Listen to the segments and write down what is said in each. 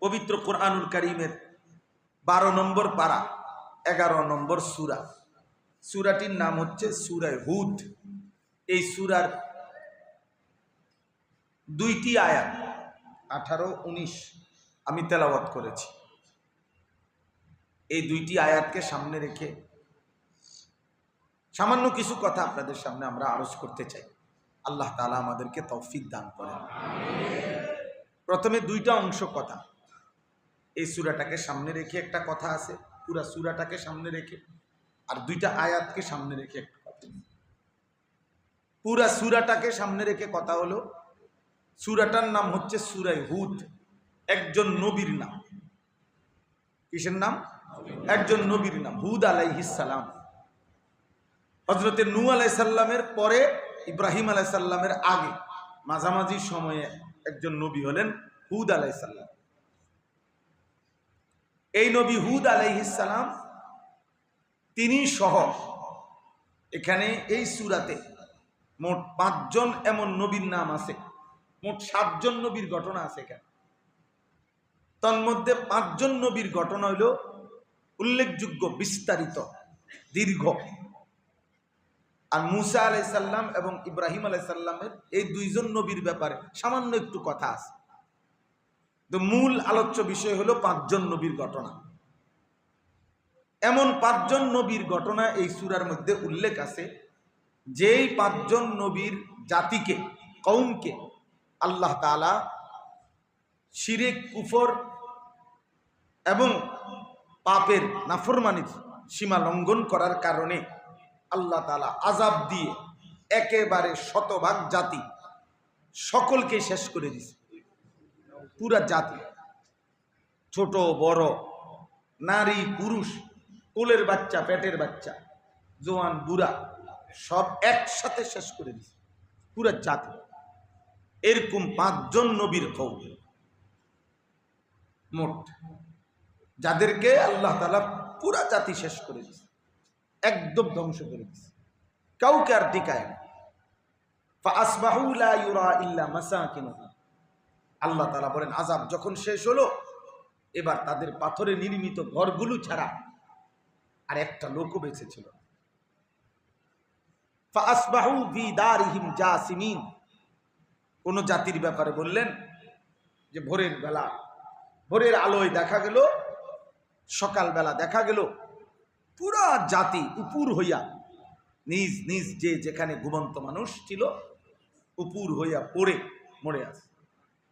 পবিত্র কোরআনুল কারীমের 12 নম্বর পারা 11 নম্বর সূরা। সূরাটির নাম হচ্ছে সূরা হুদ। এই সূরার 2টি আয়াত 18, 19 আমি তেলাওয়াত করেছি। এই 2টি আয়াতকে সামনে রেখে সামান্য কিছু কথা আপনাদের সামনে আমরা আরজ করতে চাই। আল্লাহ তাআলা আমাদেরকে তৌফিক দান করেন। প্রথমে 2টা অংশ কথা। এই সূরাটাকে সামনে রেখে একটা কথা আছে, পুরা সূরাটাকে সামনে রেখে, আর 2টা আয়াতকে সামনে রেখে একটা কথা। পুরা সূরাটাকে সামনে রেখে কথা হলো, সূরাটার নাম হচ্ছে সূরা হুদ, একজন নবীর নাম। কিসের নাম? একজন নবীর নাম, হুদ আলাইহিস সালাম। হযরতে নূহ আলাইহিস সালামের পরে ইব্রাহিম আলাইহিস সালামের আগে মাঝামাঝি সময়ে একজন নবী হলেন হুদ আলাইহিস সালাম। এই নবী হুদ আলাইহিস সালাম তিনি সহ এখানে এই সূরাতে মোট 5 জন এমন নবীর নাম আছে। মোট 7 জন নবীর ঘটনা আছে এখানে। তন্মধ্যে 5 জন নবীর ঘটনা হইল উল্লেখযোগ্য, বিস্তারিত, দীর্ঘ। আর মূসা আলাইহিস সালাম এবং ইব্রাহিম আলাইহিস সালামের এই 2 জন নবীর ব্যাপারে সামান্য একটু কথা আছে। তো মূল আলোচ্য বিষয় হলো 5 জন নবীর ঘটনা। এমন 5 জন নবীর ঘটনা এই সূরার মধ্যে উল্লেখ আছে, যেই 5 জন নবীর জাতিকে, কওমকে আল্লাহ তাআলা শিরক, কুফর এবং পাপের, নাফরমানির সীমা লঙ্ঘন করার কারণে আল্লাহ তাআলা আযাব দিয়ে একেবারে শতভাগ জাতি সকলকে শেষ করে দিয়েছে। পুরা জাতি, ছোট বড়, নারী পুরুষ, কোলের বাচ্চা, পেটের বাচ্চা, জোয়ান বুড়া, সব একসাথে শেষ করে দিয়েছে পুরা জাতি। এরকম 5 জন নবীর কওম মোট, যাদেরকে আল্লাহ তাআলা পুরা জাতি শেষ করে দিয়েছে, একদম ধ্বংস করে দিয়েছে, কাউকে আর টিকায় না। ফাআসবাহু লা ইউরা ইল্লা মাসাকিনুহুম। আল্লাহ তাআলা বলেন, আযাব যখন শেষ হলো, এবার তাদের পাথরে নির্মিত ঘরগুলো ছাড়া আর একটা লোকও বেঁচে ছিল। ফাআসবাহু ফি দারিহিম জাসিমিন। কোন জাতির ব্যাপারে বললেন যে ভোরের বেলা, ভোরের আলোয় দেখা গেল, সকালবেলা দেখা গেল পুরা জাতি উপুর হইয়া, নিজ নিজ যে যেখানে ঘুমন্ত মানুষ ছিল উপুর হইয়া পড়ে মরে আছে,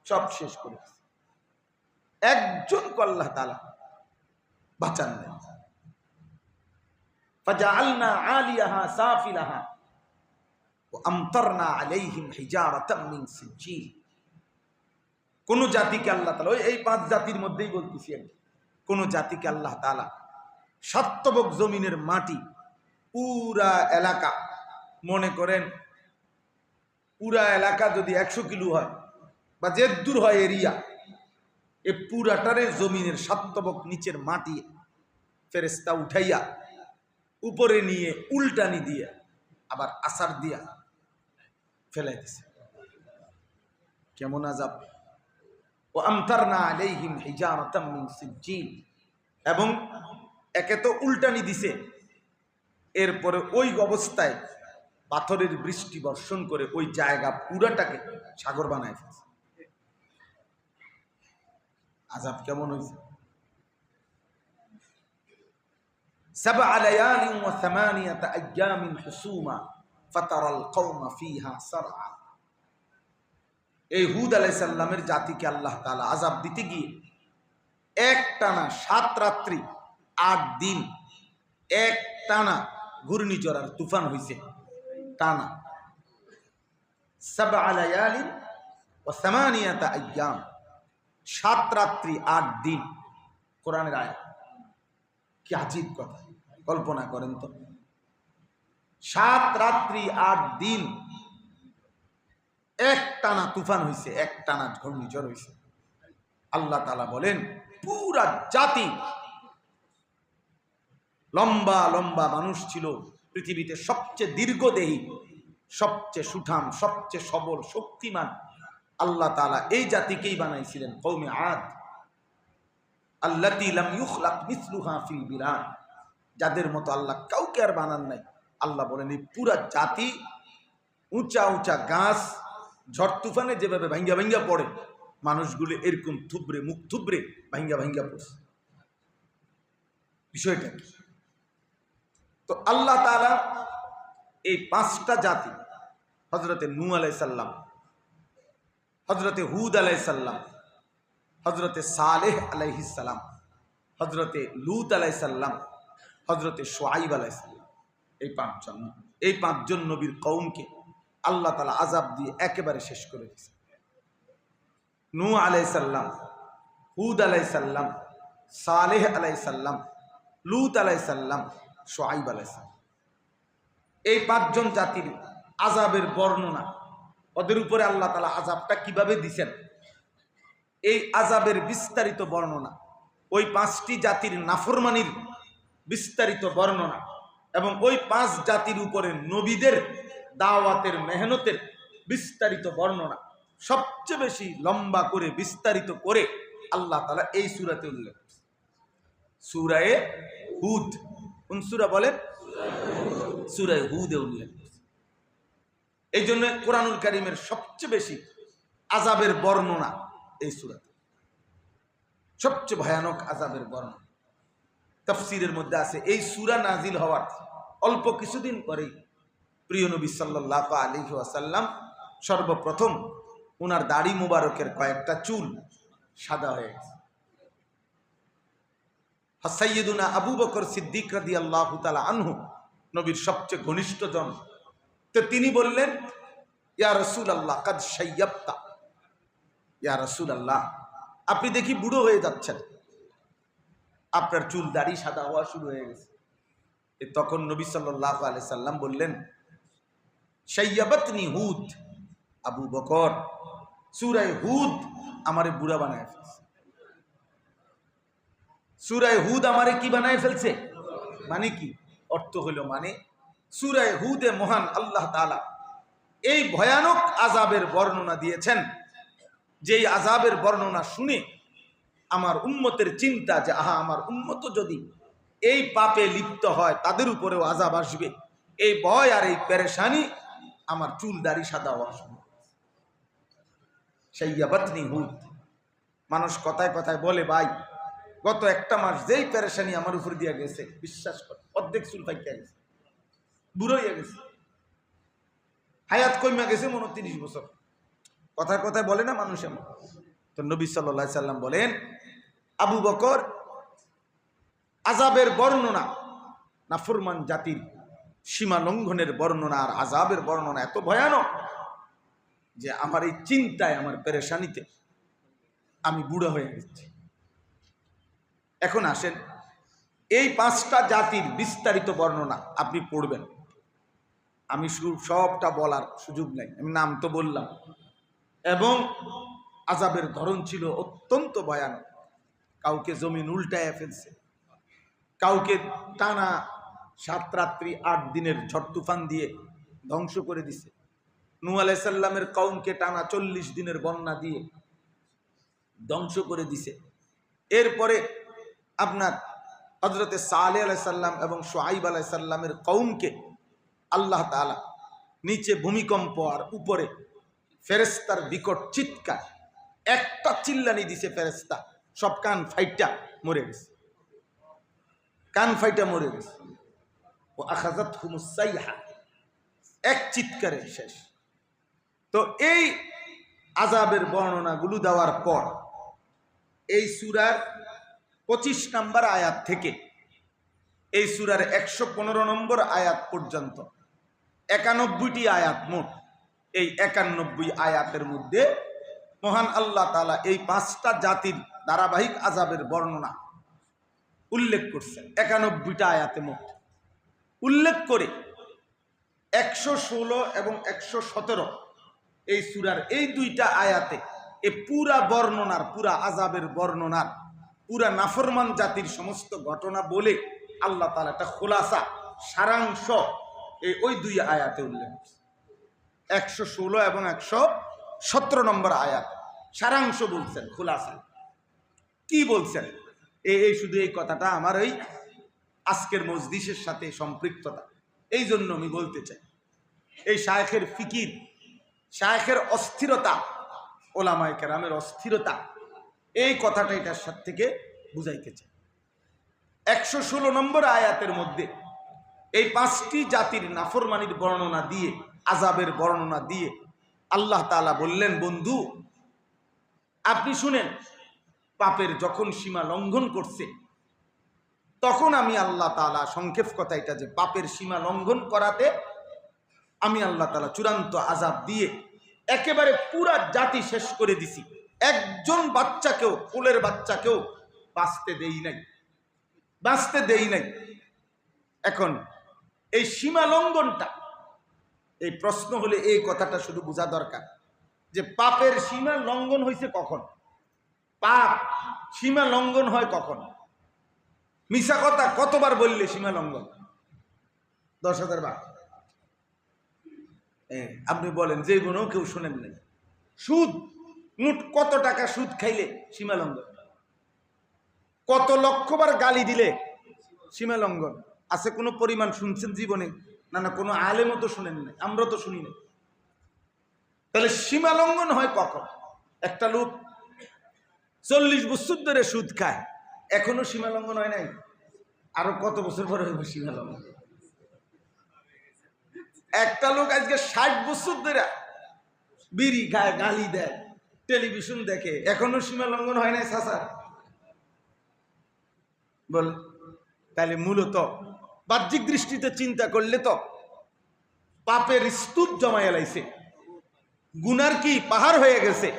সব শেষ করে আছে। একজনকে আল্লাহ তাআলা বাঁচান নাই। ফাজআলনা আলিয়াহা সাফিলাহা ওয়া আমতারনা আলাইহিম হিজারাতাম মিন সিজ্জিল। কোন জাতিকে আল্লাহ তাআলা, এই 5 জাতির মধ্যেই বলতেছি আমি, কোন জাতিকে আল্লাহ তাআলা শতবক জমিনের মাটি, পুরা এলাকা, মনে করেন পুরা এলাকা যদি 100 কিলো হয় বা যে দূর হয় এরিয়া, এ পুরাটারে জমিনের শতবক নিচের মাটি ফেরেশতা উঠাইয়া উপরে নিয়ে উল্টানি দিয়ে আবার আসার দিয়া ফেলাই দিছে। কেমন আযাব! ও আমতারনা আলাইহিম হিজারাতাম মিন সিজ্জিল। এবং একে তো উল্টানি দিছে, এরপরে ওই অবস্থায় পাথরের বৃষ্টি বর্ষণ করে ওই জায়গা পুরাটাকে সাগর বানায় ফেলছে। আযাব কেমন হয়েছে! 7 লায়ালি ওয়া 8 আইয়ামিন হুসুমা ফাতারাল কওমা ফিহা সারআ। এই হুদ আলাইহিস সালামের জাতিকে আল্লাহ তাআলা আযাব দিতে গিয়ে একটানা 7 রাত্রি 8 দিন একটানা ঘূর্ণিঝড় আর তুফান হইছে, টানা 7 লায়ালি ওয়া 8 আইয়াম, 7 রাত্রি 8 দিন। কোরআনের আয়াত, কি আজীব কথা! কল্পনা করেন তো, 7 রাত্রি 8 দিন একটানা তুফান হইছে, একটানা ঘূর্ণিঝড় হইছে। আল্লাহ তাআলা বলেন, পুরা জাতি, লম্বা লম্বা মানুষ ছিল, পৃথিবীতে সবচেয়ে দীর্ঘদেহী, সবচেয়ে সুঠাম, সবচেয়ে সবল, শক্তিমান আল্লাহ তাআলা এই জাতিকেই বানাইছিলেন কওমে আদ। আল্লাতী লাম ইউখলাক মিসলুহা ফিল বিলাদ, যাদের মতো আল্লাহ কাউকে আর বানান নাই। আল্লাহ বলেন এই পুরা জাতি উঁচা উঁচা গাছ ঝড় তুফানে যেভাবে ভাঙ্গা ভাঙ্গা পড়ে, মানুষগুলো এরকম থুবড়ে মুখ থুবড়ে ভাঙ্গা ভাঙ্গা পড়ছে। বিষয়টা কি? তো আল্লাহ তাআলা এই পাঁচটা জাতি, হযরতে নূহ আলাইহিস সালাম, হযরতে হুদ আলাইহিস সালাম, হযরতে সালেহ আলাইহিস সালাম, হযরতে লূত আলাইহিস সালাম, হযরতে শুআয়ব আলাইহিস সালাম, এই পাঁচজন নবীর কওমকে আল্লাহ তাআলা আযাব দিয়ে একেবারে শেষ করে দিয়েছে। নূহ আলাইহিস সালাম, হুদ আলাইহিস সালাম, সালেহ আলাইহিস সালাম, লূত আলাইহিস সালাম, শুআয়ব আলাইহিস সালাম, এই পাঁচজন জাতির আযাবের বর্ণনা, ওদের উপরে আল্লাহ তাআলা আযাবটা কিভাবে দিবেন, এই আযাবের বিস্তারিত বর্ণনা, ওই পাঁচটি জাতির নাফরমানির বিস্তারিত বর্ণনা, এবং ওই পাঁচ জাতির উপরে নবীদের দাওয়াতের মেহনতের বিস্তারিত বর্ণনা সবচেয়ে বেশি লম্বা করে বিস্তারিত করে আল্লাহ তাআলা এই সূরাতে উল্লেখ করেছেন। সূরা হুদ, কোন সূরা বলেন? সূরা হুদে উল্লেখ করেছেন। এই জন্য কোরআনুল কারীমের সবচেয়ে বেশি আযাবের বর্ণনা এই সূরাতে, সবচেয়ে ভয়ানক আযাবের বর্ণনা। তাফসীরের মধ্যে আছে এই সূরা নাজিল হওয়ার অল্প কিছুদিন পরেই প্রিয় নবী সাল্লাল্লাহু আলাইহি ওয়াসাল্লাম সর্বপ্রথম ওনার দাড়ি মুবারকের কয়েকটা চুল সাদা হয়ে গেছে। সাইয়্যিদুনা আবু বকর সিদ্দিক রাদিয়াল্লাহু তাআলা আনহু, নবীর সবচেয়ে ঘনিষ্ঠজন, তো তিনি বললেন, ইয়া রাসূলুল্লাহ কাদ শাইয়াবতা, ইয়া রাসূলুল্লাহ আপনি দেখি বুড়ো হয়ে যাচ্ছেন, আপনার চুল দাড়ি সাদা হওয়া শুরু হয়ে গেছে। তখন নবী সাল্লাল্লাহু আলাইহি সাল্লাম বললেন, শাইয়াবাতনি হুদ, আবু বকর সূরা হুদ আমারে বুড়া বানায় ফেলছে। সূরা হুদ আমারে কি বানায় ফেলছে? মানে কি অর্থ হলো, মানে সূরা হুদে মহান আল্লাহ তাআলা এই ভয়ানক আযাবের বর্ণনা দিয়েছেন, যেই আযাবের বর্ণনা শুনে আমার উম্মতের চিন্তা যে আহা আমার উম্মত যদি এই পাপে লিপ্ত হয় তাদের উপরেও আযাব আসবে, এই ভয় আর এই পেরেশানি আমার চুল দাড়ি সাদা হওয়া শুরু। শাইয়াবাতনি হুদ, মানুষ কথায় কথায় বলে ভাই গত একটা মাস যেই পেরেশানি আমার উপর দিয়ে গেছে, বিশ্বাস কর অর্ধেক চুল পাইকে গেছে, বুড়ো হয়ে গেছে, হায়াত কইমা গেছে 29 বছর। কথায় কথায় বলে না মানুষ এমন। তো নবী সাল্লাল্লাহু আলাইহি সাল্লাম বলেন, আবু বকর আযাবের বর্ণনা, নাফরমান জাতির সীমা লঙ্ঘনের বর্ণনা আর আযাবের বর্ণনা এত ভয়ানক যে আমার এই চিন্তায় আমার পেরেশানিতে আমি বুড়া হয়ে গেছি। এখন আসেন এই পাঁচটা জাতির বিস্তারিত বর্ণনা আপনি পড়বেন, আমি সবটা বলার সুযোগ নাই, আমি নাম তো বললাম, এবং আযাবের ধরন ছিল অত্যন্ত ভয়ানক। কাউকে জমিন উল্টায় ফেলছে, কাউকে টানা 7 রাত্রি 8 দিনের ঝড় তুফান দিয়ে ধ্বংস করে দিছে। নূহ আলাইহিস সালামের কওমকে টানা 40 দিনের বন্যা দিয়ে ধ্বংস করে দিছে। এরপরে আপনার হযরতে সালেহ আলাইহিস সালাম এবং শুআয়ব আলাইহিস সালামের কওমকে আল্লাহ তাআলা নিচে ভূমিকম্প আর উপরে ফেরেশতার বিকট চিৎকার, একটা চিল্লানি দিছে ফেরেশতা, সব কান ফাইটা মরে গেছে, কান ফাইটা মরে গেছে। ও আখাযাতহুমুস সাইহা, এক চিৎকারে শেষ। তো এই আযাবের বর্ণনাগুলো দেওয়ার পর এই সূরার 25 নম্বর আয়াত থেকে এই সূরার 115 নম্বর আয়াত পর্যন্ত 91টি আয়াত মোট, এই 91 আয়াতের মধ্যে মহান আল্লাহ তাআলা এই পাঁচটা জাতির ধারাবাহিক আযাবের বর্ণনা উল্লেখ করছেন। 91টা আয়াতে মোট উল্লেখ করে 116 এবং 117 এই সূরার এই দুইটা আয়াতে এই পুরা বর্ণনার, পুরা আযাবের বর্ণনার, পুরা নাফরমান জাতির সমস্ত ঘটনা বলে আল্লাহ তাআলা একটা খোলাসা, সারাংশ ওই দুই আয়াতে উল্লেখ করছে। 116 এবং 117 নম্বর আয়াত সারাংশ বলছেন, খোলাসা কি বলছেন এই শুধু এই কথাটা আমার ওই আজকের মজলিসের সাথে সম্পৃক্ততা, এই জন্য আমি বলতে চাই। এই শায়েখের ফিকির, শায়েখের অস্থিরতা, ওলামায়ে কেরামের অস্থিরতা, এই কথাটা এটার সাথে থেকে বুঝাইতে চাই। 116 নম্বর আয়াতের মধ্যে এই 5টি জাতির নাফরমানির বর্ণনা দিয়ে, আযাবের বর্ণনা দিয়ে আল্লাহ তাআলা বললেন, বন্ধু আপনি শুনেন, পাপের যখন সীমা লঙ্ঘন করছে তখন আমি আল্লাহ তাআলা, সংক্ষেপ কথা এটা যে পাপের সীমা লঙ্ঘন করাতে আমি আল্লাহ তাআলা চূড়ান্ত আযাব দিয়ে একেবারে পুরা জাতি শেষ করে দিছি। একজন বাচ্চাকেও, কোলের বাচ্চাকেও বাঁচতে দেই নাই, বাঁচতে দেই নাই। এখন এই সীমা লঙ্ঘনটা, এই প্রশ্ন হলে এই কথাটা শুধু বোঝা দরকার যে পাপের সীমা লঙ্ঘন হয়েছে কখন, পাপ সীমা লঙ্ঘন হয় কখন। মিছা কথা কতবার বললে সীমা লঙ্ঘন? 10,000 বার। আপনি বলেন যে কোনো কেউ শোনেন নাই। সুদ, মোট কত টাকা সুদ খাইলে সীমা লঙ্ঘন? কত লক্ষবার গালি দিলে সীমা লঙ্ঘন? আছে কোনো পরিমাণ শুনছেন জীবনে? না না, কোনো আলেমও তো শুনেন নাই, আমরা তো শুনি না। তাহলে সীমা লঙ্ঘন হয় কখন? একটা লোক 40 বছর ধরে সুদ খায়, এখনো সীমা লঙ্ঘন হয় নাই? আরো কত বছর পরে হইব সীমা লঙ্ঘন? একটা লোক আজকে 60 বছর ধরে বিড়ি খায়, গালি দেয়, টেলিভিশন দেখে, এখনো সীমা লঙ্ঘন হয় নাই চাচা? বল, তাহলে মূলত বাহ্যিক দৃষ্টিতে চিন্তা করলে তো পাপের স্তূপ জমায় লাইছে, গুনার কি পাহাড় হয়ে গেছে।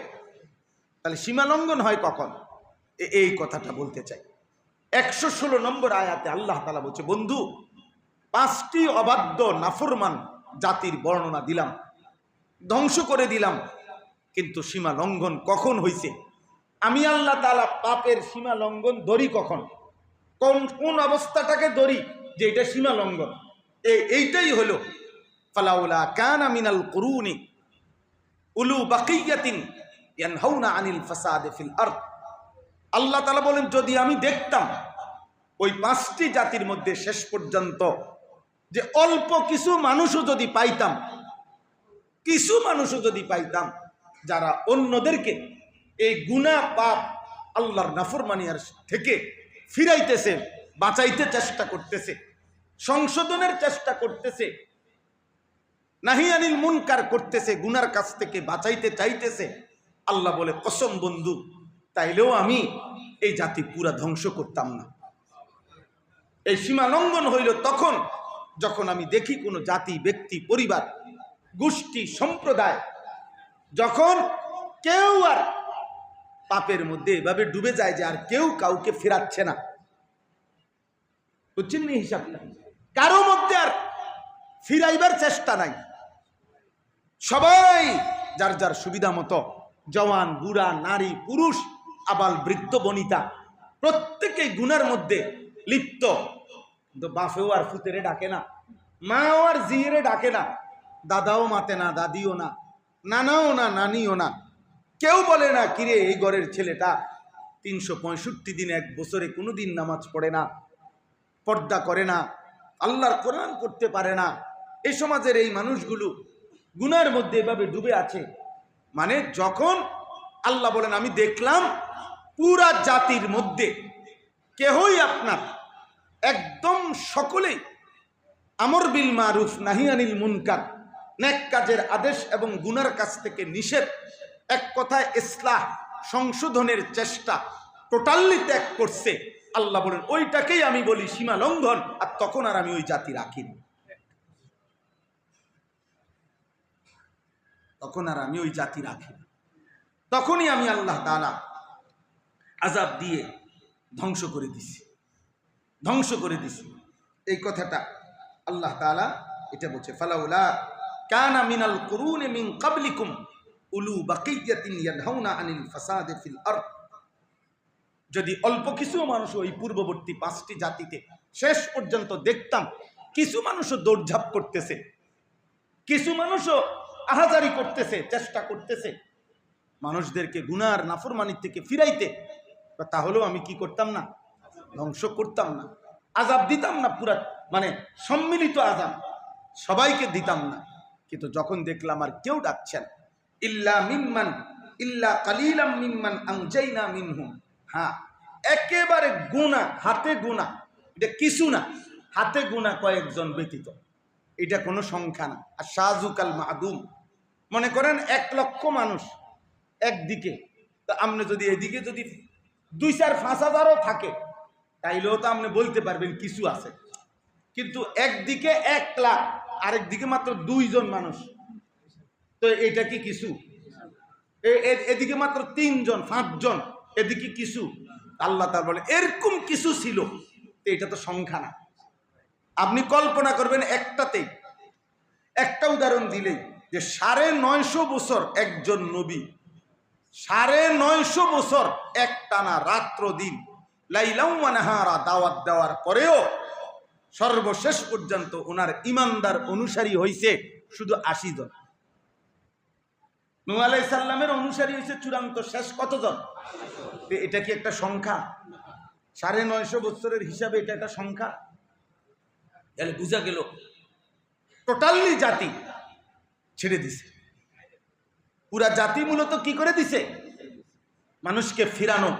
তাহলে সীমা লঙ্ঘন হয় কখন? এই কথাটা বলতে চাই। 116 নম্বর আয়াতে আল্লাহ তাআলা বলছে, বন্ধু 5টি অবাধ্য নাফরমান জাতির বর্ণনা দিলাম, ধ্বংস করে দিলাম, কিন্তু সীমা লঙ্ঘন কখন হইছে? আমি আল্লাহ তাআলা পাপের সীমা লঙ্ঘন ধরি কখন, কোন অবস্থাটাকে ধরি যে এটা সীমা লঙ্ঘন? এইটাই হলো ফালাউলা কানা মিনাল কুরুনি উলু বাকিয়াতিন ইয়ানহাউনা আনিল ফাসাদে ফিল আরদ। আল্লাহ তাআলা বলেন, যদি আমি দেখতাম ওই 5টি জাতির মধ্যে শেষ পর্যন্ত যে অল্প কিছু মানুষও যদি পাইতাম, কিছু মানুষও যদি পাইতাম যারা অন্যদেরকে এই গুনাহ পাপ আল্লাহর নাফরমানিয়ার থেকে ফিরাইতেছে, বাঁচাইতে চেষ্টা করতেছে, সংশোধনের চেষ্টা করতেছে, নাহি আনিল মুনকার করতেছে, গুনার কাছ থেকে বাঁচাইতে চাইতেছে, আল্লাহ বলে কসম বন্ধু, তাইলেও আমি এই জাতি পুরা ধ্বংস করতাম না। এই সীমা লঙ্ঘন হইল তখন যখন আমি দেখি কোনো জাতি, ব্যক্তি, পরিবার, গোষ্ঠী, সম্প্রদায় যখন কেউ আর পাপের মধ্যে এভাবে ডুবে যায় যে আর কেউ কাউকে ফেরাচ্ছে না। বুঝছেন নি হিসাবটা? কারো মধ্যে আর ফিরাইবার চেষ্টা নাই, সবাই যার যার সুবিধা মতো, জওয়ান, বুড়া, নারী, পুরুষ, আবাল, বৃদ্ধ, বনিতা, প্রত্যেকেই গুনার মধ্যে লিপ্ত। কিন্তু বাপেও আর ফুতেরে ডাকে না, মাও আর জিয়েরে ডাকে না, দাদাও মাতে না, দাদিও না, নানাও না, নানিও না। কেউ বলে না কিরে এই ঘরের ছেলেটা 365 দিন, এক বছরে কোনোদিন নামাজ পড়ে না, পর্দা করে না, আল্লাহর কোরআন করতে পারে না। এই সমাজের এই মানুষগুলো গুনার মধ্যে এভাবে ডুবে আছে। মানে যখন আল্লাহ বলেন, আমি দেখলাম পুরা জাতির মধ্যে কেহই আপনার একদম সকলেই আমর বিল মারুফ নাহি আনিল মুনকার, নেক কাজের আদেশ এবং গুনার কাছ থেকে নিষেধ, এক কথায় ইসলাহ, সংশোধনের চেষ্টা টোটালি ত্যাগ করছে। আল্লাহ বলেন ওইটাকেই আমি বলি সীমা লঙ্ঘন, আর তখন আর আমি ওই জাতি রাখি না, তখন আর আমি ওই জাতি রাখি না, তখনই আমি আল্লাহ তাআলা আযাব দিয়ে ধ্বংস করে দিছি, ধ্বংস করে দিছি। এই কথাটা আল্লাহ তাআলা এটা বলছে, ফালাউলা কানা মিনাল কুরুনি মিন ক্বাবলিকুম উলু বাকিয়াতিন ইয়ানহাউনা আনিল ফাসাদে ফিল আরদ। যদি অল্প কিছু মানুষ ওই পূর্ববর্তী 5টি জাতিতে শেষ পর্যন্ত দেখতাম, কিছু মানুষও দৌড়ঝাঁপ করতেছে, কিছু মানুষও আহাজারি করতেছে, চেষ্টা করতেছে মানুষদেরকে গুনার নাফরমানি থেকে ফিরাইতে, তাহলেও আমি কি করতাম না, ধ্বংস করতাম না, আযাব দিতাম না, পুরা মানে সম্মিলিত আযাব সবাইকে দিতাম না। কিন্তু যখন দেখলাম আর কেউ ডাকছেন, ইল্লা কালিলাম মিম্মান আনজাইনা মিনহুম, হ্যাঁ একেবারে গুনাহ, হাতে গুনাহ, এটা কিছু না, হাতে গুনাহ কয়েকজন ব্যতীত, এটা কোনো সংখ্যা না। আর শাহজুকাল মাদুম, মনে করেন 1,00,000 মানুষ একদিকে, তো আপনি যদি এদিকে যদি 2-4-5,000ও থাকে তাইলেও তো আপনি বলতে পারবেন কিছু আছে। কিন্তু একদিকে 1,00,000, আরেক দিকে মাত্র 2 জন মানুষ, তো এটা কি কিছু? এদিকে মাত্র 3 জন 5 জন, এদিকে কিছু? আল্লাহ তাআলা বলে এরকম কিছু ছিল, তো এটা তো সংখ্যা না। আপনি কল্পনা করবেন একটাতেই, একটা উদাহরণ দিলেই, যে 950 বছর একজন নবী, 950 বছর একটানা রাত্র দিন লাইলাম ওয়া নাহারা দাওয়াত দেওয়ার পরেও সর্বশেষ পর্যন্ত ওনার ইমানদার অনুসারী হইছে শুধু 80 জন। নূহ আলাইহিস সালামের অনুসারী হইছে চূড়ান্ত শেষ কতজন? এটা কি একটা সংখ্যা? 950 বছরের হিসাবে এটা একটা সংখ্যা? তাহলে বুঝা গেল টোটালি জাতি ছেড়ে দিছে। পুরা জাতি মূলত কি করে দিছে? মানুষকে ফিরানো,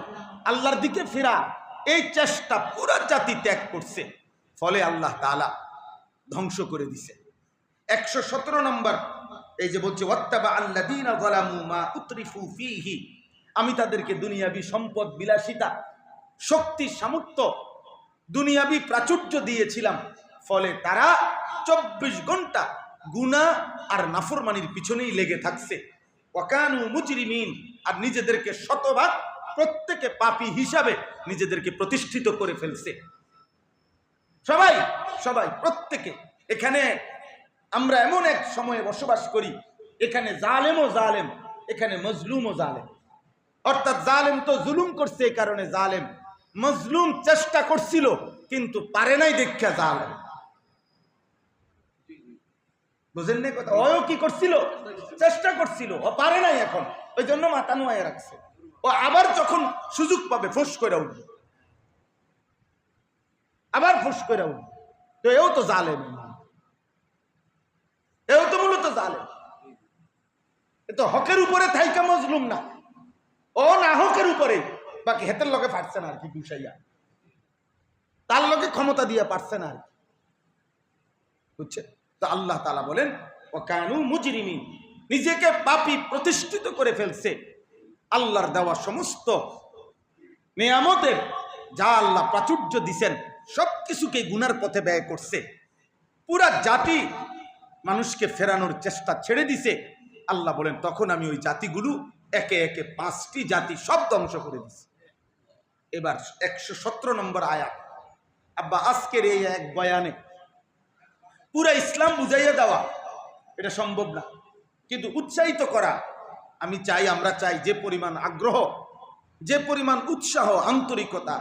আল্লাহর দিকে ফেরা, এই চেষ্টা পুরা জাতি ত্যাগ করছে। ফলে আল্লাহ তাআলা ধ্বংস করে দিছে। 117 নম্বর, এই যে বলছে ওয়াত্তাবা আল্লাযীনা যালামু মা উতরিফু ফীহি, আমি তাদেরকে দুনিয়াবি সম্পদ, বিলাসিতা, শক্তি, সামর্থ্য, দুনিয়াবি প্রাচুর্য দিয়েছিলাম, ফলে তারা 24 ঘন্টা গুনাহ আর নাফরমানির পিছনেই লেগে থাকছে। ওয়াকানু মুজরিমিন, আর নিজেদেরকে শতভাগ প্রত্যেকে পাপী হিসাবে নিজেদেরকে প্রতিষ্ঠিত করে ফেলছে। সবাই সবাই প্রত্যেকে। এখানে আমরা এমন এক সময়ে বসবাস করি, এখানে জালেমও জালেম, এখানে মজলুমও জালেম। অর্থাৎ জালেম তো জুলুম করছে, এই কারণে জালেম, মজলুম চেষ্টা করছিল কিন্তু পারে নাই দেখা জালেম। বুঝেন না কথা? ওও কি করছিল? চেষ্টা করছিল, ও পারে নাই, এখন ওই জন্য মাথা নোয়ায় রাখছে। ও আবার যখন সুযোগ পাবে ফুস করে উঠবে, আবার ফুস করে উঠবে। তো এও তো জালেম, এও তো মূলত জালেম। এ তো হকের উপরে থাইকা মজলুম না, ও না হকের উপরে, বাকি হেতের লগে পারছে না আর কি, গুছাইয়া তার লগে ক্ষমতা দিয়ে পারছে না আর কি, বুঝছে? তো আল্লাহ তাআলা বলেন ওয়াকানু মুজরিমিন, নিজেকে পাপী প্রতিষ্ঠিত করে ফেলছে। আল্লাহর দেওয়া সমস্ত নিয়ামতের, যা আল্লাহ প্রাচুর্য দিছেন, সবকিছুকে গুনার পথে ব্যয় করছে। পুরা জাতি মানুষকে ফেরানোর চেষ্টা ছেড়ে দিছে। আল্লাহ বলেন তখন আমি ওই জাতিগুলো একে একে 5টি জাতি সব ধ্বংস করে দিছি। এবার 117 নম্বর আয়াত। আব্বা আজকের এই এক বয়ানে পুরা ইসলাম বুঝাইয়া দেওয়া এটা সম্ভব না, কিন্তু উৎসাহিত করা আমি চাই। আমরা চাই যে পরিমাণ আগ্রহ, যে পরিমাণ উৎসাহ, আন্তরিকতা,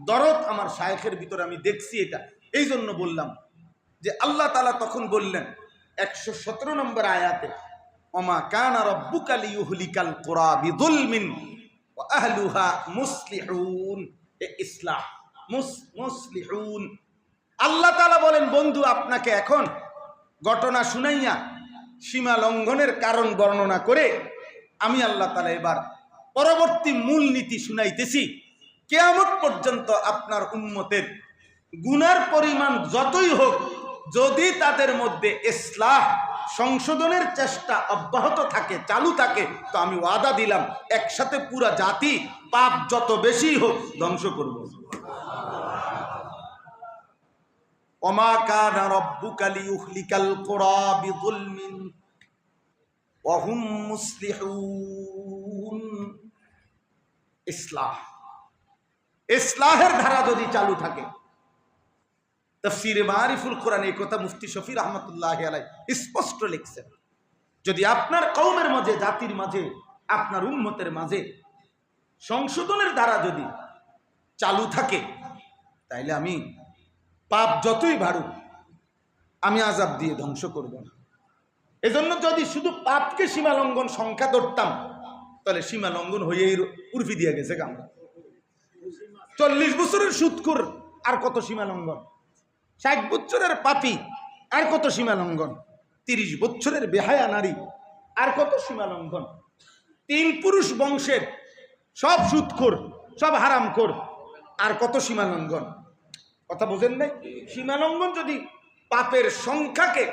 দরদ আমার শায়েখের ভিতরে আমি দেখছি, এটা এই জন্য বললাম যে আল্লাহ তাআলা তখন বললেন 117 নম্বর আয়াতে, ওমা কানা রাব্বুকা লিয়ুহলিকাল কুরা বিযুলমিন ওয়া আহলুহা মুসলিহুন। ইসলাহ, মুসলিহুন। আল্লাহ তাআলা বলেন বন্ধু, আপনাকে এখন ঘটনা শুনাইয়া সীমা লঙ্ঘনের কারণ বর্ণনা করে আমি আল্লাহ তাআলা এবার পরবর্তী মূল নীতি শুনাইতেছি। কিয়ামত পর্যন্ত আপনার উম্মতের গুনার পরিমাণ যতই হোক, যদি তাদের মধ্যে ইসলাহ, সংশোধনের চেষ্টা অব্যাহত থাকে, চালু থাকে, তো আমি ওয়াদা দিলাম একসাথে পুরা জাতি পাপ যত বেশি হোক ধ্বংস করব। ওমা কানা রাব্বুকা লিয়ুহলিকাল কুরা বিযুলমিন ওয়া হুম মুসলিহুন। ইসলাহ, ইসলাহের ধারা যদি চালু থাকে, তাফসীরে মারিফুল কোরআন এই কথা মুফতি শফি রহমাতুল্লাহি আলাইহি স্পষ্ট লিখছেন, যদি আপনার কওমের মাঝে, জাতির মাঝে, আপনার উম্মতের মাঝে সংশোধনের ধারা যদি চালু থাকে, তাইলে আমি পাপ যতই বাড়ুক আমি আযাব দিয়ে ধ্বংস করব না। এজন্য যদি শুধু পাপকে সীমালঙ্ঘন সংখ্যা ধরতাম, তাহলে সীমালঙ্ঘন হয়ে উর্ফি দিয়ে গেছে কামড়া। 40 বছরের সুদখোর আর কত সীমা লঙ্ঘন, 60 বছরের পাপী আর কত সীমা লঙ্ঘন, 30 বছরের বেহায়া নারী আর কত সীমা লঙ্ঘন, 3 পুরুষ বংশের সব সুদখোর সব হারামখোর আর কত সীমা লঙ্ঘন। কথা বোঝেন নাই? সীমা লঙ্ঘন যদি পাপের সংখ্যাকে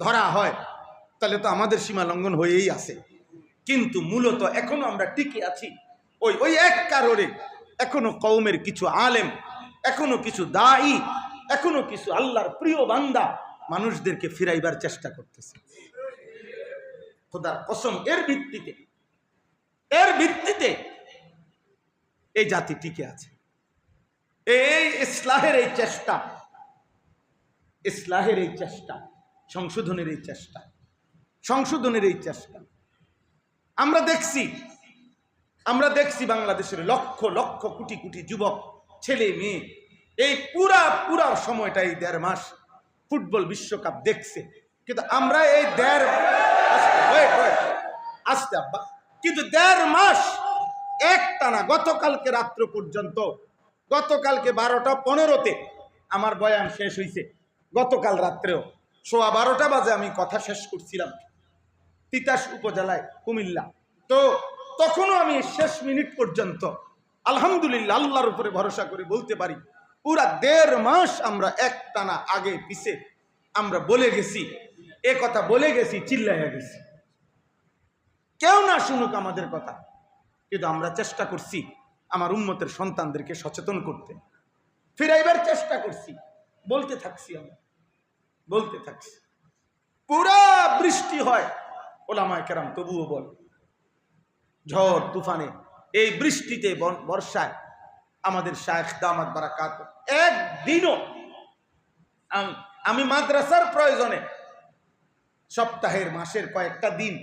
ধরা হয় তাহলে তো আমাদের সীমা লঙ্ঘন হয়েই আছে। কিন্তু মূলত এখনো আমরা টিকে আছি ওই এক কারণে, এখনো কওমের কিছু আলেম, এখনো কিছু দায়ী, এখনো কিছু আল্লাহর প্রিয় বান্দা মানুষদেরকে ফিরাইবার চেষ্টা করতেছে। খোদার কসম, এর ভিত্তিতে এই জাতি টিকে আছে। এই ইসলাহের এই চেষ্টা, সংশোধনের এই চেষ্টা আমরা দেখছি বাংলাদেশের লক্ষ লক্ষ কোটি কোটি যুবক ছেলে মেয়ে এই পুরা সময়টা, এই 1.5 মাস ফুটবল বিশ্বকাপ দেখছে। কিন্তু আমরা এই আস্তে আব্বা, কিন্তু 1.5 মাস একটানা গতকালকে রাত্র পর্যন্ত, গতকালকে 12টা 15-তে আমার বয়ান শেষ হয়েছে, গতকাল রাত্রেও 12:15 বাজে আমি কথা শেষ করছিলাম তিতাস উপজেলায় কুমিল্লা। তো তখনও আমি শেষ মিনিট পর্যন্ত আলহামদুলিল্লাহ আল্লাহর উপরে ভরসা করে বলতে পারি পুরা 1.5 মাস আমরা একটানা আগে পিছে আমরা বলে গেছি, এ কথা বলে গেছি, চিল্লাইয়া গেছি, কেউ না শুনুক আমাদের কথা, কিন্তু আমরা চেষ্টা করছি আমার উম্মতের সন্তানদেরকে সচেতন করতে, ফিরাইবার চেষ্টা করছি, বলতে থাকছি, পুরা বৃষ্টি হয় ওলামায়ে কেরাম তবুও বল, ঝড় তুফানে, এই বৃষ্টিতে বর্ষায় আমাদের শায়েখ দামাত বারাকাত একদিনও আমি মাদ্রাসার প্রয়োজনে সপ্তাহের মাসের কয়েকটা দিন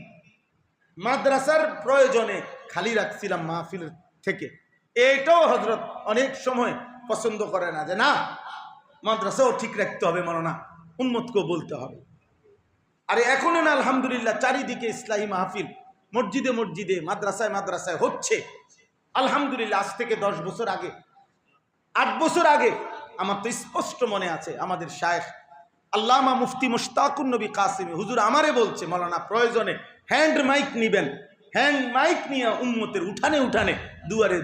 মাদ্রাসার প্রয়োজনে খালি রাখছিলাম মাহফিল থেকে। এইটাও হযরত অনেক সময় পছন্দ করে না, যে না মাদ্রাসাও ঠিক রাখতে হবে, মাওলানা উম্মতকেও বলতে হবে। আরে এখনো না আলহামদুলিল্লাহ চারিদিকে ইসলাহী মাহফিল মসজিদে মসজিদে মাদ্রাসায় হচ্ছে আলহামদুলিল্লাহ। আজ থেকে 10 বছর আগে, 8 বছর আগে আমার তো স্পষ্ট মনে আছে, আমাদের শায়েখ আল্লামা মুফতি মুশতাকুন নবী কাসিমি হুজুর আমারে বলছে, মাওলানা প্রয়োজনে হ্যান্ড মাইক নিবেন, হ্যান্ড মাইক নিয়ে উম্মতের উঠানে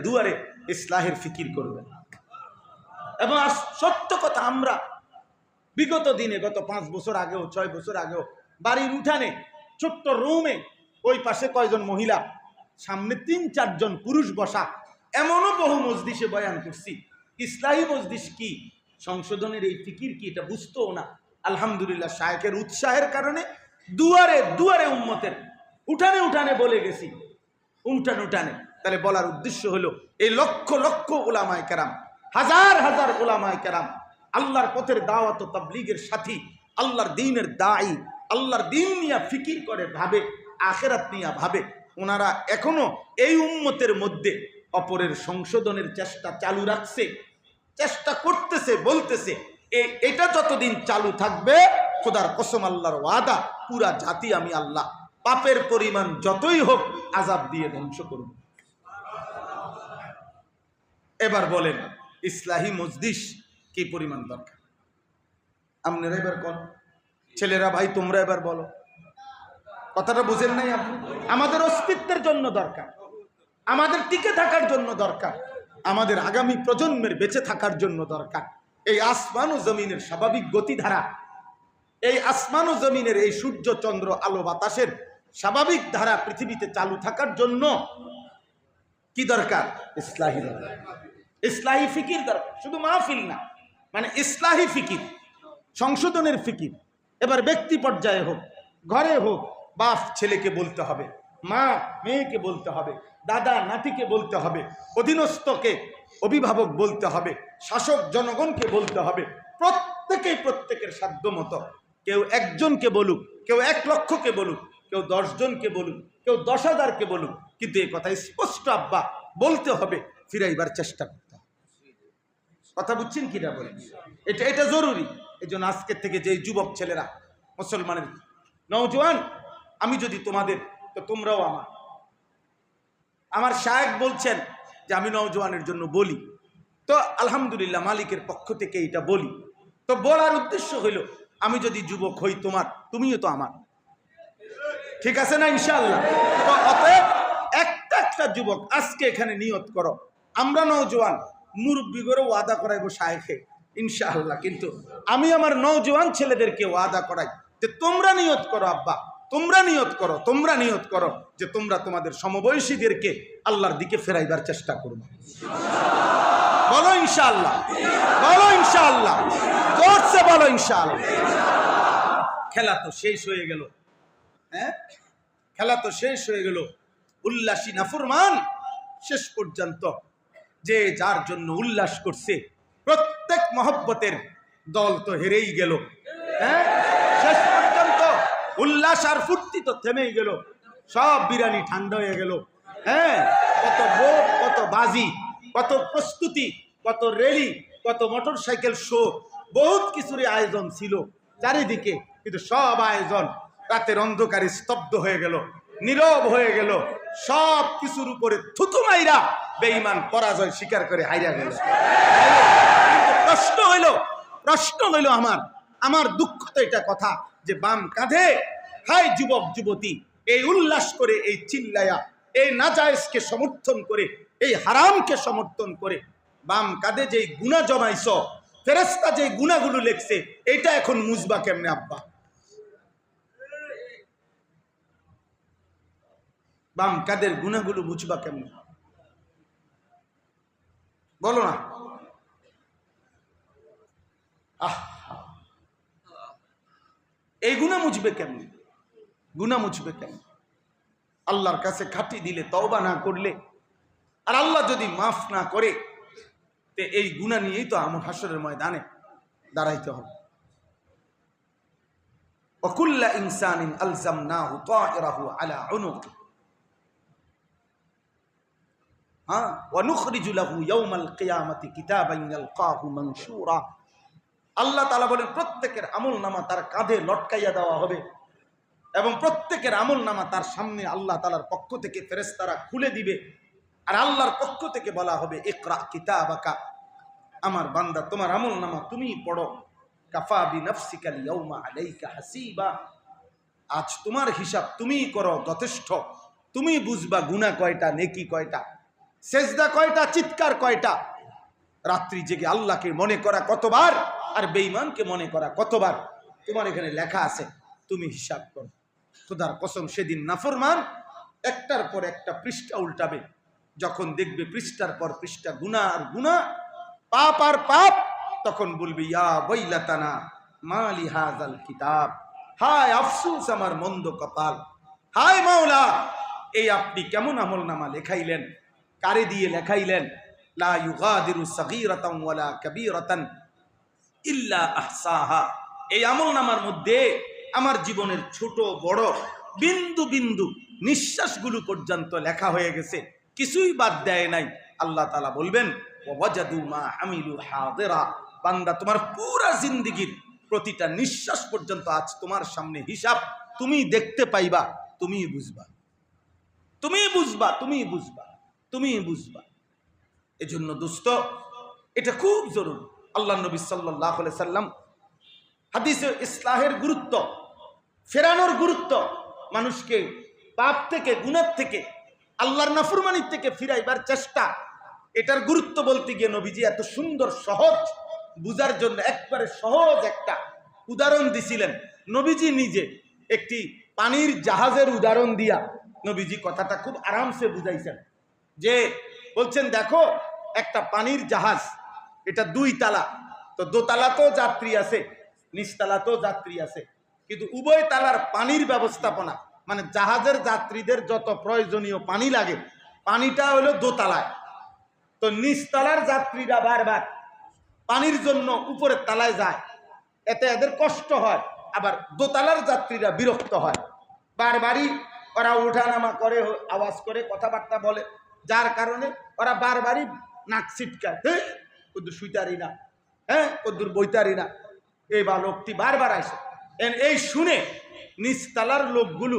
দুয়ারে ইসলাহের ফিকির করবেন। এবং সত্য কথা, আমরা বিগত দিনে গত 5 বছর আগেও 6 বছর আগেও বাড়ির উঠানে ছোট্ট রুমে ওই পাশে কয়জন মহিলা, সামনে 3-4 জন পুরুষ বসা, এমনও বহু মজলিসে বয়ান করছি। ইসলাহী মজলিস কি, সংশোধনের এই ফিকির কি, এটা বুঝতেও না। আলহামদুলিল্লাহ শায়েখের উৎসাহের কারণে দুয়ারে উম্মতের উঠানে বলে গেছি, উঠানে। তাহলে বলার উদ্দেশ্য হলো এই লক্ষ লক্ষ উলামায়ে কেরাম, হাজার হাজার উলামায়ে কেরাম আল্লাহর পথের দাওয়াত ও তাবলীগের সাথী, আল্লাহর দ্বীনের দায়ী, আল্লাহর দ্বীন নিয়ে ফিকির করে, ভাবে আখিরাত নিয়ে ভাবে, ওনারা এখনো এই উম্মতের মধ্যে অপরের সংশোধনের চেষ্টা চালু রাখছে, চেষ্টা করতেছে, বলতেছে এটা যতদিন চালু থাকবে খোদার কসম আল্লাহর ওয়াদা, পুরা জাতি আমি আল্লাহ পাপের পরিমাণ যতই হোক আযাব দিয়ে ধ্বংস করব। এবার বলেন ইসলাহী মজলিস কি পরিমাণ দরকার? আপনারা এবার কোন ছেলেরা, ভাই তোমরা এবার বলো, কথাটা বুঝেন নাই আপনি? আমাদের অস্তিত্বের জন্য দরকার, আমাদের টিকে থাকার জন্য দরকার, আমাদের আগামী প্রজন্মের বেঁচে থাকার জন্য দরকার। এই আসমান ও জমিনের স্বাভাবিক গতিধারা, এই আসমান ও জমিনের এই সূর্য চন্দ্র আলো বাতাসের স্বাভাবিক ধারা পৃথিবীতে চালু থাকার জন্য কি দরকার? ইসলাহী দরকার, ইসলাহী ফিকির দরকার। শুধু মাহফিল না, মানে ইসলাহী ফিকির, সংশোধনের ফিকির। এবার ব্যক্তি পর্যায়ে হোক, ঘরে হোক, বাপ ছেলেকে বলতে হবে, মা মেয়েকে বলতে হবে, দাদা নাতিকে বলতে হবে, অধীনস্থকে অভিভাবক বলতে হবে, শাসক জনগণকে বলতে হবে, প্রত্যেকের সাধ্য মতো, কেউ 1 জনকে বলুক, কেউ 1 লক্ষকে বলুক, কেউ 10 জনকে বলুক, কেউ 10,000কে বলুক, কিন্তু এই কথা স্পষ্ট আব্বা বলতে হবে, ফিরাইবার চেষ্টা করতে হবে। কথা বুঝছেন কিনা বলেন? এটা জরুরি। এই জন্য আজকের থেকে যে যুবক ছেলেরা মুসলমানের নওজোয়ান, আমি যদি তোমাদের, তো তোমরাও আমার শায়েখ বলছেন যে আমি নওজোয়ানের জন্য বলি, তো আলহামদুলিল্লাহ মালিকের পক্ষ থেকে এটা বলি। তো বলার উদ্দেশ্য হইল, আমি যদি যুবক হই তোমার, তুমিও তো আমার, ঠিক আছে না ইনশাআল্লাহ? তো অতএব একটা যুবক আজকে এখানে নিয়ত করো, আমরা নওজোয়ান মুরব্বী করে ওয়াদা করাইবো শায়েখে ইনশাআল্লাহ, কিন্তু আমি আমার নওজোয়ান ছেলেদেরকে ওয়াদা করাই যে তোমরা নিয়ত করো, আব্বা তোমরা নিয়ত করো যে তোমরা তোমাদের সমবয়সীদেরকে আল্লাহর দিকে ফেরাইবার চেষ্টা করবে। বলো ইনশাআল্লাহ, বলো ইনশাআল্লাহ, জোরসে বলো ইনশাআল্লাহ। খেলা তো শেষ হয়ে গেল, হ্যাঁ খেলা তো শেষ হয়ে গেল। উল্লাসী নাফরমান শেষ পর্যন্ত যে যার জন্য উল্লাস করছে, প্রত্যেক মহব্বতের দল তো হেরেই গেল। হ্যাঁ শেষ পর্যন্ত উল্লাস আর ফুর্তি তো থেমেই গেল, সব বিরানি ঠান্ডা হয়ে গেল। হ্যাঁ কত বোট, কত বাজি, কত প্রস্তুতি, কত রেলি, কত মোটর সাইকেল শো, বহুত কিছুরই আয়োজন ছিল চারিদিকে, কিন্তু সব আয়োজন রাতের অন্ধকারে স্তব্ধ হয়ে গেল, নীরব হয়ে গেল। সব কিছুর উপরে থুতু মাইরা বেঈমান পরাজয় স্বীকার করে হাইরা গেল। কিন্তু প্রশ্ন হইল আমার দুঃখ তো এটা কথা যে বাম কাঁধে হাই যুবক যুবতী এই উল্লাস করে, এই চিল্লায়া, এই নাজায়েজকে সমর্থন করে, এই হারামকে সমর্থন করে বাম কাঁধে যেই গুনাহ জমাইছ, ফেরেশতা যেই গুনাহগুলো লেখছে, এটা এখন মুজবা কেমনে আব্বা? বাম কাদের গুনাহগুলো মুছবা কেমনে বলো না? এই গুনাহ মুছবে কেমনে? গুনাহ মুছবে কেমনে? আল্লাহর কাছে খাটি দিলে, তওবা না করলে, আর আল্লাহ যদি মাফ না করে, তে এই গুনাহ নিয়েই তো আমার হাসরের ময়দানে দাঁড়াইতে হবে। ওয়াকুল্লা ইনসানিন আলজামনাহু তায়রাহু আলা উনুকি ওয়ানুখরিজু লাহু ইয়াওমাল কিয়ামাতি কিতাবান ইয়ালকাহু মানশুরা। আল্লাহ তাআলা বলেন প্রত্যেকের আমলনামা তার কাঁধে লটকাইয়া দেওয়া হবে, এবং প্রত্যেকের আমলনামা তার সামনে আল্লাহ তাআলার পক্ষ থেকে ফেরেশতারা খুলে দিবে, আর আল্লাহর পক্ষ থেকে বলা হবে ইকরা কিতাবাকা, আমার বান্দা তোমার আমলনামা তুমি পড়ো, কাফা বিনাফসিকা ইয়াউমা আলাইকা হাসিবা, আজ তোমার হিসাব তুমিই করো, যথেষ্ট। তুমি বুঝবা গুনাহ কয়টা, নেকি কয়টা, সেজদা কয়টা, চিৎকার কয়টা, রাত্রি জেগে আল্লাহকে মনে করা কতবার, আর বেঈমানকে মনে করা কতবার, তোমার এখানে লেখা আছে, তুমি হিসাব করো। খোদার কসম সেদিন নাফরমান একটার পর একটা পৃষ্ঠা উল্টাবে, যখন দেখবে পৃষ্ঠার পর পৃষ্ঠা গুনাহ আর গুনাহ, পাপ আর পাপ, তখন বলবে ইয়া ওয়াইলাতানা মা লিহাযাল কিতাব, হায় আফসোস আমার মন্দ কপাল, হায় মাওলা এই আপনি কেমন আমলনামা লেখাইলেন, কারে দিয়ে লেখাইলেন? লা ইউগাদিরু সাগীরাতান ওয়ালা কাবীরাতান ইল্লা আহসাহা, এই আমলনামার মধ্যে আমার জীবনের ছোট বড় বিন্দু বিন্দু নিঃশ্বাসগুলো পর্যন্ত লেখা হয়ে গেছে, কিছুই বাদ দেয় নাই। আল্লাহ তাআলা বলবেন ওয়াজাদু মা আমিলু হাদিরা, বান্দা তোমার পুরা জিন্দেগীর প্রতিটা নিঃশ্বাস পর্যন্ত আজ তোমার সামনে হিসাব তুমি দেখতে পাইবা, তুমি বুঝবা, তুমি বুঝবা, তুমি বুঝবা, তুমি বুঝবা। এজন্য দোস্ত এটা খুব জরুরি। আল্লাহ নবী সাল্লাল্লাহু আলাইহি সাল্লাম হাদিসে ইসলাহের গুরুত্ব, ফেরানোর গুরুত্ব, মানুষকে পাপ থেকে, গুনাহ থেকে, আল্লাহর নাফরমানির থেকে ফিরাইবার চেষ্টা, এটার গুরুত্ব বলতে গিয়ে নবীজি এত সুন্দর সহজ বুঝার জন্য একবারে সহজ একটা উদাহরণ দিছিলেন। নবীজি নিজে একটি পানির জাহাজের উদাহরণ দিয়া নবীজি কথাটা খুব আরামসে বুঝাইছেন, যে বলছেন দেখো একটা পানির জাহাজ, এটা 2 তালা, তো দোতলাতেও যাত্রী আছে, নিচতলাতেও যাত্রী আছে, কিন্তু উভয় তালার পানির ব্যবস্থাপনা, মানে জাহাজের যাত্রীদের যত প্রয়োজনীয় পানি লাগে, পানিটা হলো দোতলায়, তো নিচতলার যাত্রীরা বারবার পানির জন্য উপরের তলায় যায়, এতে এদের কষ্ট হয়, আবার দোতলার যাত্রীরা বিরক্ত হয়, বারবারই ওরা ওঠানামা করে, আওয়াজ করে, কথাবার্তা বলে, যার কারণে ওরা বারবারই নাক ছিটকায়, হ্যাঁ কদ্দুর শুইতারি না, হ্যাঁ কদ্দুর বইতারি না, এই বা লোকটি বারবার আসে। এই শুনে নিচতলার লোকগুলো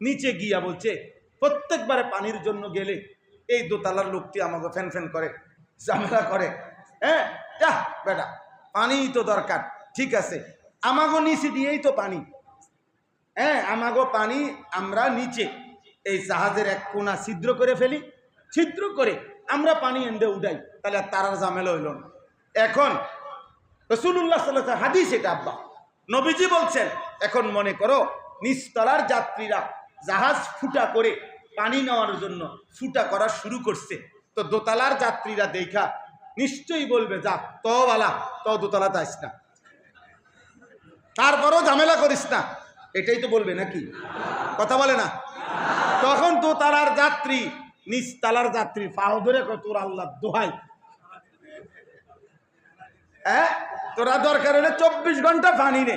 নিচে গিয়া বলছে, প্রত্যেকবারে পানির জন্য গেলে এই দোতলার লোকটি আমাকে ফ্যান ফ্যান করে, ঝামেলা করে, হ্যাঁ যাহ বেটা পানি তো দরকার, ঠিক আছে আমাগো নিচে দিয়েই তো পানি, হ্যাঁ আমাগো পানি আমরা নিচে এই জাহাজের এক কোনা ছিদ্র করে ফেলি, ছিদ্র করে আমরা পানি এনে উঠাই, তাহলে আর তারার ঝামেলা হইল না। এখন রাসূলুল্লাহ সাল্লাল্লাহু আলাইহি ওয়াসাল্লাম হাদিস এটা আব্বা নবীজি বলছেন, এখন মনে করো নিচতলার যাত্রীরা জাহাজ ফুটা করে পানি নেওয়ার জন্য ফুটা করা শুরু করছে, তো দোতলার যাত্রীরা দেখা নিশ্চয়ই বলবে যা তো বালা তো দোতলা যাইস না, তারপরও ঝামেলা করিস না, এটাই তো বলবে নাকি? কথা বলে না? তখন দোতলার যাত্রী নিচতলার যাত্রী পাও ধরে তোর আল্লাহ দোহাই, হ্যাঁ তোরা দরকার হলে 24 ঘন্টা পানি নে,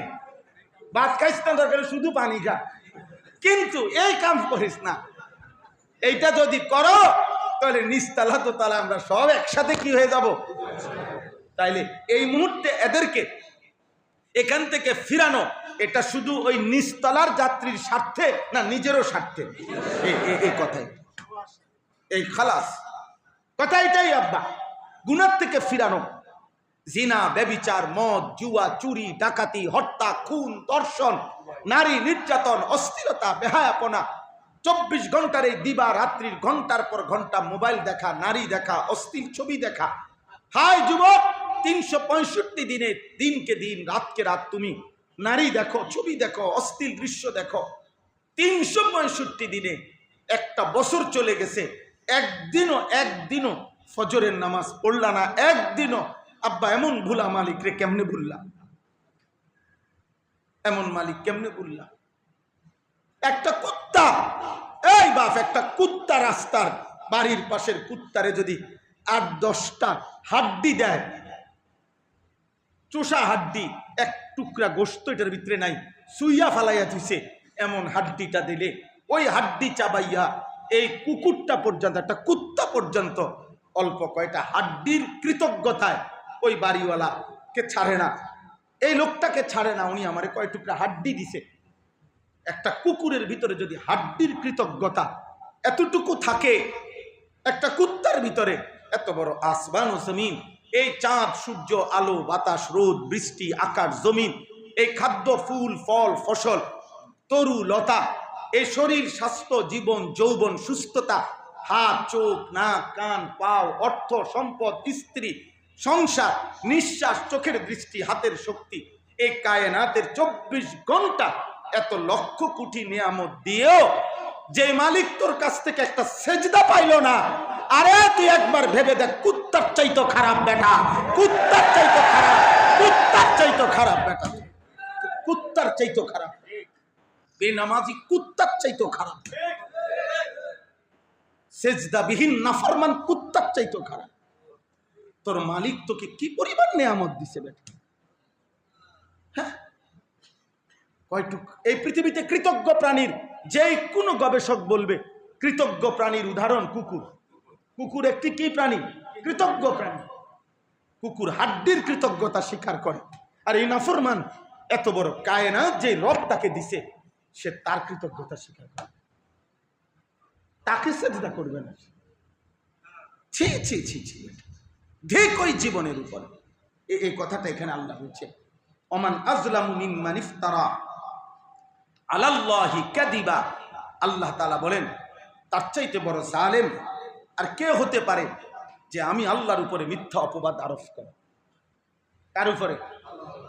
ভাত খাইস না, দরকার শুধু পানি খা, কিন্তু এই কাম করিস না। এইটা যদি করো তাহলে নিচতলা দোতলা আমরা সব একসাথে কি হয়ে যাব। তাইলে এই মুহূর্তে এদেরকে এখান থেকে ফিরানো, এটা শুধু ওই নিচতলার যাত্রীর স্বার্থে না নিজেরও স্বার্থে? এই কথাই, এই খালাস কথা এটাই আব্বা, গুনার থেকে ফিরানো। জিনা, ব্যভিচার, মদ, জুয়া, চুরি, ডাকাতি, হত্যা, খুন, ধর্ষণ, নারী নির্যাতন, অস্থিরতা, বেহায়াপনা, 24 ঘন্টার এই দিবা রাত্রির ঘন্টার পর ঘন্টা মোবাইল দেখা, নারী দেখা, অস্থির ছবি দেখা। হায় যুবক, 365 দিনে দিনকে দিন রাতকে রাত তুমি নারী দেখো, ছবি দেখো, অস্থির দৃশ্য দেখো। 365 দিনে একটা বছর চলে গেছে, একদিনও ফজরের নামাজ পড়লা না, একদিনও আব্বা এমন ভুলা মালিক রে কেমনে ভুললাম, এমন মালিক কেমনে ভুললাম। একটা কুত্তা, এই বাপ একটা কুত্তা রাস্তার বাড়ির পাশের কুত্তারে যদি 8-10টা হাড্ডি দেয়, চোষা হাড্ডি, এক টুকরা গোস্ত এটার ভিতরে নাই, সুইয়া ফালাইয়া দিছে, এমন হাড্ডিটা দিলে ওই হাড্ডি চাবাইয়া এই কুকুরটা পর্যন্ত, একটা কুত্তা পর্যন্ত অল্প কয়টা হাড্ডির কৃতজ্ঞতায় ওই বাড়িওয়ালাকে ছাড়ে না, এই লোকটাকে ছাড়ে না, উনি আমারে কয় টুকরা হাড্ডি দিছে। একটা কুকুরের ভিতরে যদি হাড্ডির কৃতজ্ঞতা এতটুকু থাকে, একটা কুত্তার ভিতরে এত বড় আসমান ও জমিন, এই চাঁদ সূর্য, আলো বাতাস, রোদ বৃষ্টি, আকাশ জমিন, এই খাদ্য ফুল ফল ফসল, তরু লতা, এই শরীর স্বাস্থ্য জীবন যৌবন সুস্থতা, হাত চোখ নাক কান পাও, অর্থ সম্পদ, স্ত্রী সংসার, নিঃশ্বাস, চোখের দৃষ্টি, হাতের শক্তি, এই কায়নাতের 24 ঘন্টা এত লক্ষ কোটি নিয়ামত দিয়েও যে মালিক তোর কাছ থেকে একটা সেজদা পাইল না, আরে তুই একবার ভেবে দেখ, কুত্তার চাইতো খারাপ বেটা, কুত্তার চাইতো খারাপ, কুত্তার চাইতো খারাপ বেটা, কুত্তার চাইতো খারাপ, বেনামাজি কুত্তার চাইতো খারাপ, সেজদাবিহীন নাফরমান কুত্তার চাইতো খারাপ। তোর মালিক তোকে কি পরিমাণ নিয়ামত দিছে বেটা, হ্যাঁ কয়টুক। এই পৃথিবীতে কৃতজ্ঞ প্রাণীর যে কোনো গবেষক বলবে কৃতজ্ঞ প্রাণীর উদাহরণ কুকুর। কুকুর একটি কি প্রাণী? কৃতজ্ঞ প্রাণী। কুকুর হাড্ডির কৃতজ্ঞতা স্বীকার করে, আর এই নাফরমান এত বড় কায়নাত যে রব তাকে দিছে, সে তার কৃতজ্ঞতা স্বীকার করে, তাকে সেজদা করবে না। ছি ছি ছি ছি, ঠিক ওই জীবনের উপর এই কথাটা এখানে আল্লাহ বলছে, ওমান আযলামু মিম্মান ইফতারা আলাল্লাহি কাযিবা। আল্লাহ তাআলা বলেন, তার চাইতে বড় জালেম আর কে হতে পারে যে আমি আল্লাহর উপরে মিথ্যা অপবাদ আরোপ করে। কার উপরে?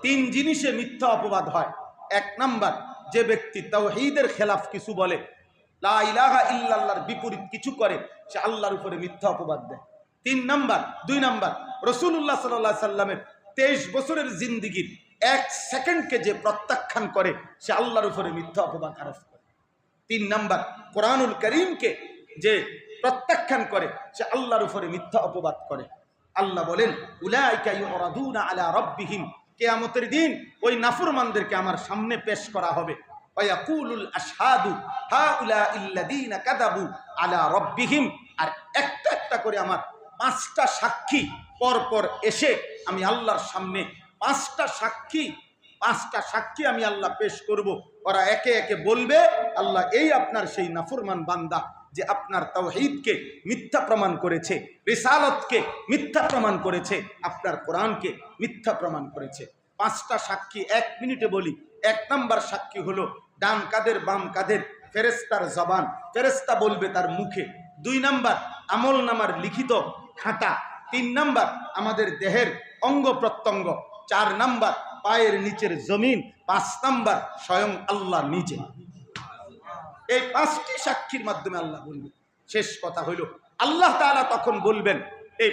3 জিনিসে মিথ্যা অপবাদ হয়। 1 নাম্বার, যে ব্যক্তি তাওহীদের খেলাফ কিছু বলে, লা ইলাহা ইল্লাল্লাহর বিপরীত কিছু করে, সে আল্লাহর উপরে মিথ্যা অপবাদ দেয়। 2 নাম্বার রাসূলুল্লাহ সাল্লাল্লাহু আলাইহি সাল্লামের 23 বছরের জিন্দেগীর 1 সেকেন্ডকে যে প্রত্যাখ্যান করে, সে আল্লাহর উপরে মিথ্যা অপবাদ আরোপ করে। 3 নাম্বার, কোরআনুল কারীমকে যে প্রত্যাখ্যান করে, সে আল্লাহর উপরে মিথ্যা অপবাদ করে। আল্লাহ বলেন, উলাইকা ইউরাদুনা আলা রাব্বিহিম, কিয়ামতের দিন ওই নাফরমানদেরকে আমার সামনে পেশ করা হবে। ওয়ায়াকুলুল আশহাদু হাউলাইল্লাযীনা কাযাবু আলা রাব্বিহিম, আর একটা একটা করে আমার 5টা সাক্ষী পরপর এসে আমি আল্লাহর সামনে 5টা সাক্ষী আমি আল্লাহ পেশ করব। ওরা একে একে বলবে, আল্লাহ এই আপনার সেই নাফরমান বান্দা, যে আপনার তাওহীদকে মিথ্যা প্রমাণ করেছে, রিসালাতকে মিথ্যা প্রমাণ করেছে, আপনার কোরআনকে মিথ্যা প্রমাণ করেছে। 5টা সাক্ষী 1 মিনিটে বলি। 1 নাম্বার সাক্ষী হলো ডান কাদের বাম কাদের ফেরেশতার জবান, ফেরেশতা বলবে তার মুখে। 2 নাম্বার আমল নামার লিখিত খাতা। 3 নাম্বার আমাদের দেহের অঙ্গ প্রত্যঙ্গ। 4 নাম্বার পায়ের নিচের জমিন। 5 নাম্বার স্বয়ং আল্লাহ নিজে। এই 5টি সাক্ষীর মাধ্যমে আল্লাহ বলবেন। শেষ কথা হইল আল্লাহ তাআলা তখন বলবেন, এই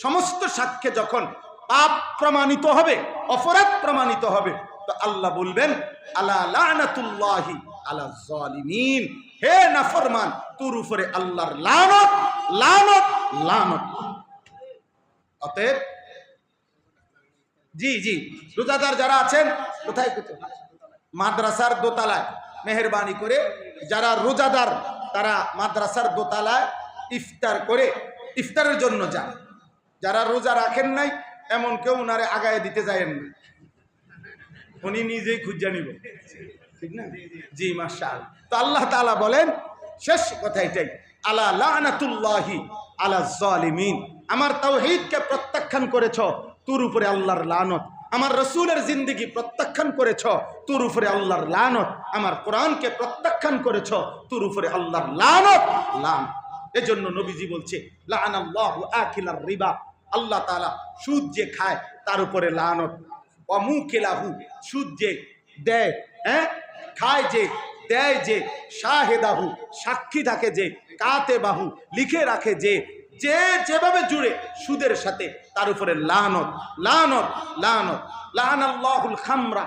সমস্ত সাক্ষ্যে যখন পাপ প্রমাণিত হবে, অপরাধ প্রমাণিত হবে, তো আল্লাহ বলবেন আলা লানাতুল্লাহি আলা যালিমিন, হে নাফরমান, তোর উপরে আল্লাহর লানত, লানত, লানত। অতএব জি জি রোজাদার যারা আছেন কোথায় কোথায় মাদ্রাসার দোতলায় মেহেরবানি করে যারা রোজাদার তারা মাদ্রাসার দোতলায় ইফতার করে ইফতারের জন্য যান। যারা রোজা রাখেন নাই এমন কেউ উনারে আগায় দিতে যায়েন না, উনি নিজেই খুঁজে নিব, ঠিক না? জি মাশাআল্লাহ। তো আল্লাহ তাআলা বলেন শেষ কথা এটাই, আলা লানাতুল্লাহি আলা যালিমিন, আমার তাওহীদকে প্রত্যাখ্যান করেছ, তোর উপরে আল্লাহর লানত। আমার রসুলের জিন্দেগি প্রত্যাখ্যান করেছ, তোর উপরে আল্লাহর লানত। আমার কোরআনকে প্রত্যাখ্যান করেছ, তোর উপরে আল্লাহর লানত, লানত। এজন্য নবীজি বলছে লানাল্লাহু আকিলার রিবা, আল্লাহ তাআলা সুদ যে খায় তার উপরে লানত। ওয়া মুকিলাহু, সুদ যে দেয়, খায় যে, দেয় যে, শাহেদাহু, সাক্ষী থাকে যে, কাতেবাহু, লিখে রাখে যে, যে যেভাবে জুড়ে সুদের সাথে তার উপরে লানত, লানত, লানত। লানাল্লাহুল খামরা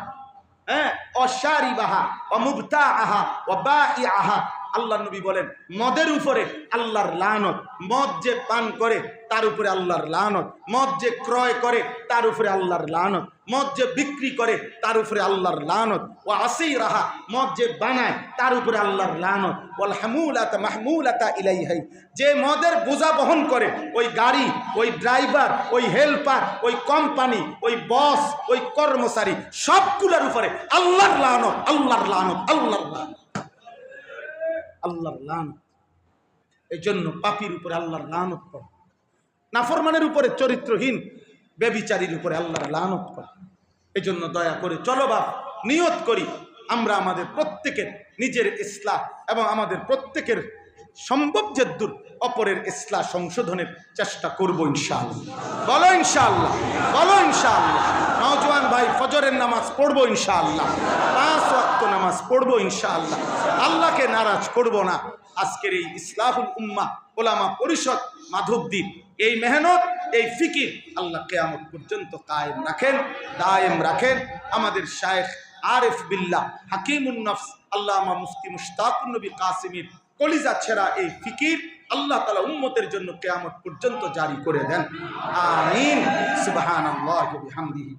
অশারিবাহা অমুবতাআহা ওয়াবাইআহা, আল্লাহ নবী বলেন মদের উপরে আল্লাহর লানত। মদ যে পান করে তার উপরে আল্লাহর লানত। মদ যে ক্রয় করে তার উপরে আল্লাহর লানত। মদ যে বিক্রি করে তার উপরে আল্লাহর লানত। ও আসিরাহা, মদ যে বানায় তার উপরে আল্লাহর লানত। ওয়াল হামুলাতা মাহমুলাতা ইলাইহি, যে মদের বোঝা বহন করে, ওই গাড়ি, ওই ড্রাইভার, ওই হেল্পার, ওই কোম্পানি, ওই বস, ওই কর্মচারী, সবগুলোর উপরে আল্লাহর লানত, আল্লাহর লানত, আল্লাহর লানত, আল্লাহর লানত। এই জন্য পাপীর উপরে আল্লাহর লানত করে, নাফরমানের উপরে, চরিত্রহীন ব্যভিচারীর উপরে আল্লাহর লানত করে। এই জন্য দয়া করে চলো বাপ, নিয়ত করি আমরা আমাদের প্রত্যেকের নিজের ইসলাহ এবং আমাদের প্রত্যেকের সম্ভব যেদূর অপরের ইসলাহ সংশোধনের চেষ্টা করব ইনশাআল্লাহ। বলো ইনশাআল্লাহ, বলো ইনশাআল্লাহ। নওজোয়ান ভাই ফজরের নামাজ পড়বো ইনশাআল্লাহ, 5 ওয়াক্ত নামাজ পড়বো ইনশাআল্লাহ, আল্লাহকে নারাজ করব না। আজকের এই ইসলাহুল উম্মাহ ওলামা পরিষদ মাধবদীপ এই মেহনত, এই ফিকির আল্লাহ কিয়ামত পর্যন্ত কায়েম রাখেন, দায়েম রাখেন। আমাদের শায়েখ আরিফ বিল্লাহ হাকিমুন নফস আল্লামা মুফতি মুশতাকুন নবী কাসিমির কলিজা ছেড়া এই ফিকির আল্লাহ তাআলা উম্মতের জন্য কিয়ামত পর্যন্ত জারি করে দেন। আমিন। সুবহানাল্লাহি ওয়া বিহামদিহি।